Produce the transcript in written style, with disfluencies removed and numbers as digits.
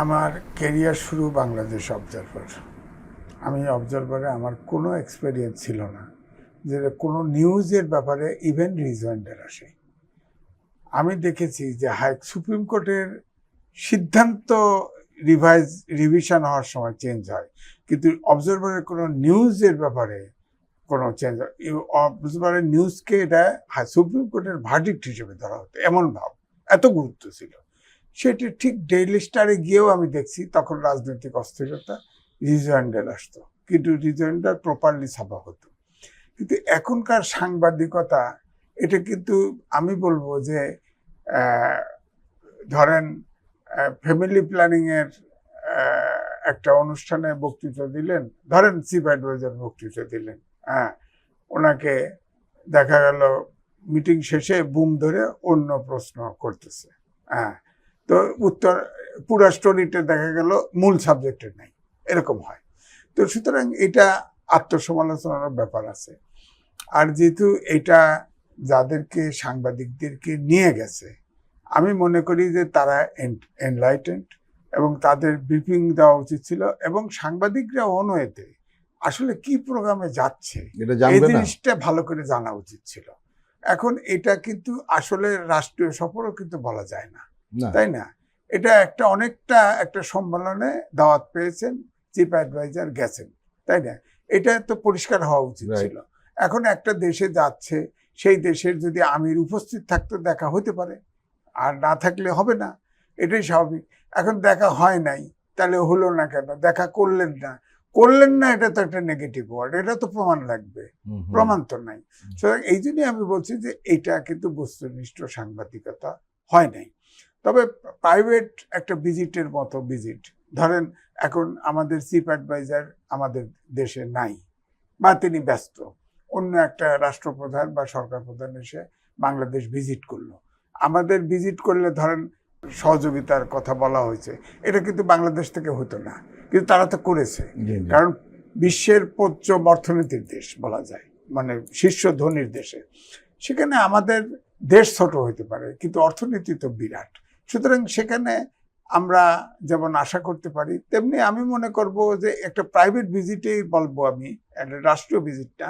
আমার ক্যারিয়ার শুরু বাংলাদেশ অবজারভার। আমি অবজারভারে আমার কোনো এক্সপেরিয়েন্স ছিল না, যে কোনো নিউজের ব্যাপারে ইভেন রিজয়েন্ডার আসে। আমি দেখেছি যে সুপ্রিম কোর্টের সিদ্ধান্ত রিভিশন হওয়ার সময় চেঞ্জ হয়, কিন্তু অবজারভারের কোনো নিউজের ব্যাপারে কোনো চেঞ্জ হয়। অবজারভারের নিউজকে এটা সুপ্রিম কোর্টের ভার্ডিক্ট হিসেবে ধরা হতো, এমন ভাব, এত গুরুত্ব ছিল। সেটি ঠিক ডেইলি স্টারে গিয়েও আমি দেখছি তখন রাজনৈতিক অস্থিরতা, রিজয়েন্ডার আসতো, কিন্তু রিজয়েন্ডার প্রপারলি ছাপা হতো। কিন্তু এখনকার সাংবাদিকতা, এটা কিন্তু আমি বলবো যে ধরেন ফ্যামিলি প্ল্যানিংয়ের একটা অনুষ্ঠানে বক্তৃতা দিলেন, ধরেন চিফ অ্যাডভাইজার বক্তৃতা দিলেন, হ্যাঁ, ওনাকে দেখা গেল মিটিং শেষে বুম ধরে অন্য প্রশ্ন করতেছে, হ্যাঁ, তো উত্তর পুরো স্টোরিটা দেখা গেল মূল সাবজেক্টের নাই, এরকম হয়। তো সুতরাং এটা আত্মসমালোচনার ব্যাপার আছে। আর যেহেতু এটা যাদেরকে সাংবাদিকদেরকে নিয়ে গেছে, আমি মনে করি যে তারা এনলাইটেন্ড এবং তাদের ব্রিফিং দেওয়া উচিত ছিল, এবং সাংবাদিকরা অনয়েতে আসলে কি প্রোগ্রামে যাচ্ছে এই জিনিসটা ভালো করে জানা উচিত ছিল। এখন এটা কিন্তু আসলে রাষ্ট্রীয় সফরও কিন্তু বলা যায় না, তাই না? এটা অনেকটা একটা সম্মেলনে দাওয়াত পেয়েছেন, চিফ অ্যাডভাইজার গেছেন, তাই না? এটা তো পরিষ্কার হওয়া উচিত ছিল। এখন একটা দেশে যাচ্ছে, সেই দেশের যদি আমির উপস্থিত থাকতে দেখা হতে পারে, আর না থাকলে হবে না, এটাই স্বাভাবিক। এখন দেখা হয় নাই, তাহলে হলো না কেন? দেখা করলেন না, এটা তো একটা নেগেটিভ ওয়ার্ড, এটা তো প্রমাণ লাগবে, প্রমাণ তো নাই। সুতরাং এই জন্যই আমি বলছি যে এটা কিন্তু বস্তুনিষ্ঠ সাংবাদিকতা হয় নাই। তবে প্রাইভেট একটা ভিজিটের মতো ভিজিট, ধরেন এখন আমাদের চিফ অ্যাডভাইজার আমাদের দেশে নাই, বা তিনি ব্যস্ত, অন্য একটা রাষ্ট্রপ্রধান বা সরকার প্রধান এসে বাংলাদেশ ভিজিট করলো, আমাদের ভিজিট করলে ধরেন সহযোগিতার কথা বলা হয়েছে, এটা কিন্তু বাংলাদেশ থেকে হতো না, কিন্তু তারা তো করেছে। কারণ বিশ্বের পঞ্চম অর্থনীতির দেশ বলা যায়, মানে শীর্ষ ধনীর দেশে, সেখানে আমাদের দেশ ছোট হইতে পারে কিন্তু অর্থনীতি তো বিরাট। সুতরাং সেখানে আমরা যেমন আশা করতে পারি, তেমনি আমি মনে করব যে একটা প্রাইভেট ভিজিটেই বলবো আমি, একটা রাষ্ট্রীয় ভিজিট না,